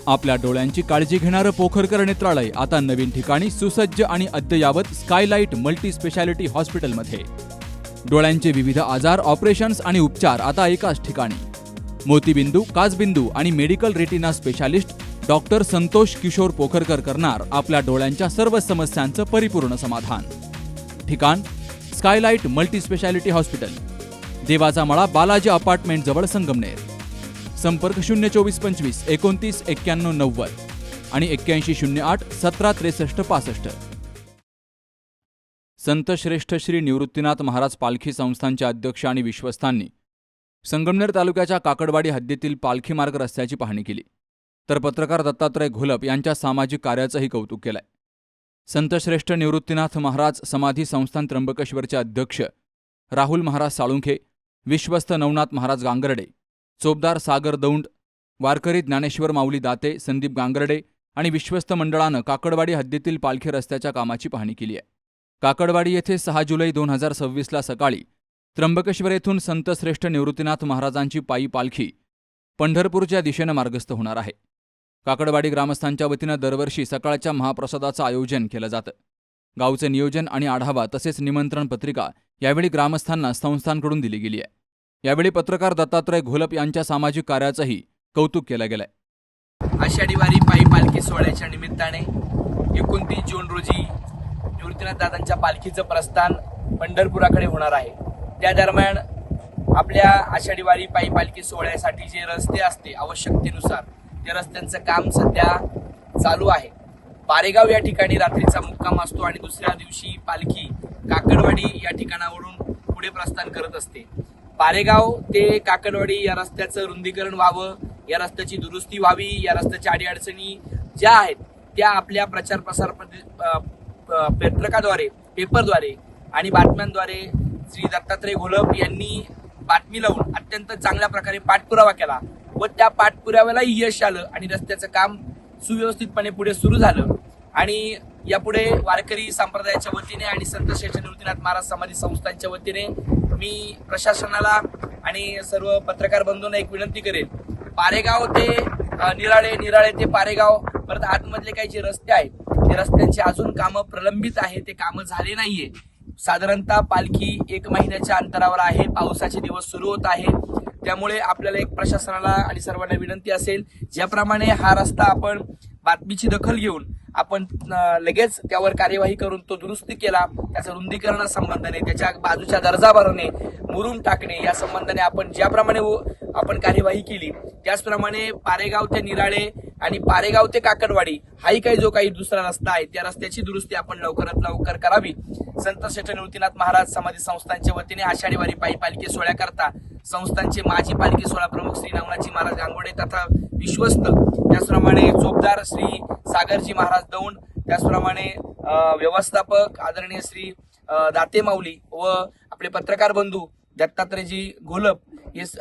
आपल्या डोळ्यांची काळजी घेणारं पोखरकर नेत्रालय आता नवीन ठिकाणी सुसज्ज आणि अद्ययावत स्कायलाइट मल्टी स्पेशालिटी हॉस्पिटलमध्ये. डोळ्यांचे विविध आजार, ऑपरेशन्स आणि उपचार आता एकाच ठिकाणी. मोतीबिंदू, काचबिंदू आणि medical retina specialist doctor Santosh Kishor Pokharkar करणार आपल्या डोळ्यांच्या सर्व समस्यांचं परिपूर्ण समाधान. ठिकाण स्कायलाइट मल्टी स्पेशालिटी हॉस्पिटल, देवाचा मळा, बालाजी अपार्टमेंट जवळ, संगमनेर. संपर्क 02425 29 91 90 आणि 8108 17 63 65. संत श्रेष्ठ श्री निवृत्तीनाथ महाराज पालखी संस्थानचे अध्यक्ष आणि विश्वस्तांनी संगमनेर तालुक्याच्या काकडवाडी हद्दीतील पालखी मार्ग रस्त्याची पाहणी केली, तर पत्रकार दत्तात्रय घोलप यांच्या सामाजिक कार्याचंही कौतुक केलंय. संत श्रेष्ठ निवृत्तीनाथ महाराज समाधी संस्थान त्र्यंबकेश्वरचे अध्यक्ष राहुल महाराज साळुंखे, विश्वस्त नवनाथ महाराज गांगर्डे, चोपदार सागर दौंड, वारकरी ज्ञानेश्वर माऊली दाते, संदीप गांगर्डे आणि विश्वस्त मंडळानं काकडवाडी हद्दीतील पालखी रस्त्याच्या कामाची पाहणी केली आहे. काकडवाडी येथे 6 जुलै 2026 सकाळी त्र्यंबकेश्वर येथून संत श्रेष्ठ निवृत्तीनाथ महाराजांची पायी पालखी पंढरपूरच्या दिशेनं मार्गस्थ होणार आहे. काकडवाडी ग्रामस्थांच्या वतीनं दरवर्षी सकाळच्या महाप्रसादाचं आयोजन केलं जातं. गावचे नियोजन आणि आढावा तसेच निमंत्रण पत्रिका यावेळी ग्रामस्थांना संस्थांकडून दिली गेली आहे. यावेळी पत्रकार दत्तात्रय घोलप यांच्या सामाजिक कार्याचंही कौतुक केलं गेलंय. आषाढी वारी पायी पालखी सोहळ्याच्या निमित्ताने 29 जून रोजी निवृत्तीनाथ दादांच्या पालखीचं प्रस्थान पंढरपुराकडे होणार आहे. त्या दरम्यान आपल्या आषाढी वारी पायी पालखी सोहळ्यासाठी जे रस्ते असते आवश्यकतेनुसार त्या रस्त्यांचं काम सध्या चालू आहे. पारेगाव या ठिकाणी रात्रीचा मुक्काम असतो आणि दुसऱ्या दिवशी पालखी काकडवाडी या ठिकाणावरून पुढे प्रस्थान करत असते. पारेगाव ते काकडवाडी या रस्त्याचं रुंदीकरण व्हावं, या रस्त्याची दुरुस्ती व्हावी, या रस्त्याच्या अडीअडचणी ज्या आहेत त्या आपल्या प्रचार प्रसार पत्रकाद्वारे, पेपरद्वारे आणि बातम्यांद्वारे श्री दत्तात्रय घोलप यांनी बातमी लावून अत्यंत चांगल्या प्रकारे पाठपुरावा केला व त्या पाठपुराव्यालाही यश आलं आणि रस्त्याचं काम सुव्यवस्थितपणे पुढे सुरू झालं. आणि यापुढे वारकरी संप्रदायाच्या वतीने आणि संत श्रेष्ठ निवृत्तीनाथ महाराज समाधी संस्थांच्या वतीने मी प्रशासनाला आणि सर्व पत्रकार बंधूंना एक विनंती करेन, पारेगाव ते निराळे, निराळे ते पारेगाव परत आतमधले काही जे रस्ते आहेत ते रस्त्यांची अजून कामं प्रलंबित आहे, ते कामं झाले नाहीये. साधारणतः पालखी 1 महिन्याच्या अंतरावर आहे. पावसाचे दिवस सुरू होत आहे, त्यामुळे आपल्याला एक प्रशासनाला आणि सर्वांना विनंती असेल, ज्याप्रमाणे हा रस्ता आपण बातमीची दखल घेऊन आपण लगेच त्यावर कार्यवाही करून तो दुरुस्ती केला, त्याचं रुंदीकरणा संबंधाने, त्याच्या बाजूच्या दर्जा भरणे, मुरुम टाकणे या संबंधाने आपण ज्याप्रमाणे आपण कार्यवाही केली त्याचप्रमाणे पारेगाव ते निराळे आणि पारेगाव ते काकडवाडी हाही काही जो काही दुसरा रस्ता आहे त्या रस्त्याची दुरुस्ती आपण लवकरात लवकर करावी. संत श्रेष्ठ निवृत्तीनाथ महाराज समाधी संस्थांच्या वतीने आषाढी वारी पायी पालखी सोहळ्याकरता संस्थांचे माजी पालखी सोहळा प्रमुख श्री नवनाथजी महाराज गांगोडे तथा विश्वस्त, त्याचप्रमाणे चोपदार श्री सागरजी महाराज दौंड, त्याचप्रमाणे व्यवस्थापक आदरणीय श्री दाते माऊली व आपले पत्रकार बंधू दत्तात्रयजी घोलप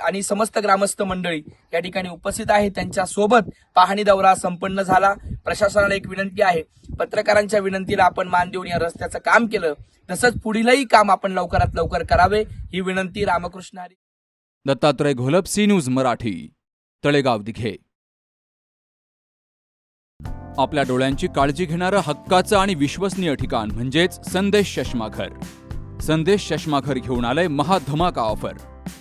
आणि समस्त ग्रामस्थ मंडळी या ठिकाणी उपस्थित आहे. त्यांच्या सोबत पाहणी दौरा संपन्न झाला. प्रशासनाला एक विनंती आहे, पत्रकारांच्या विनंतीला आपण मान देऊन या रस्त्याचं काम केलं, तसंच पुढीलही काम आपण लवकरात लवकर करावे ही विनंती. रामकृष्ण हरी. Dattatray Gholap, C news Marathi, Talegaon Dighe. आपल्या डोळ्यांची काळजी घेणारं हक्काचं आणि विश्वसनीय ठिकाण म्हणजेच संदेश चष्माघर. संदेश चष्माघर घेऊन आलंय महाधमाका ऑफर.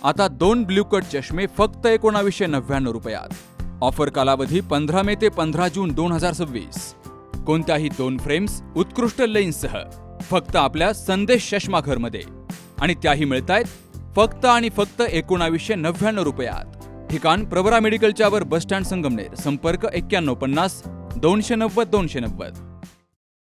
आता 2 ब्ल्यू कट चष्मे फक्त 1999 रुपयात. ऑफर कालावधी 15 मे ते 15 जून 2026. कोणत्याही 2 फ्रेम्स उत्कृष्ट लेन्ससह फक्त आपल्या संदेश चष्माघरमध्ये, आणि त्याही मिळतायत फक्त आणि फक्त 1999 रुपयात. ठिकाण प्रवरा मेडिकलच्या वर, बस स्टँड, संगमनेर. संपर्क 9150 290 290.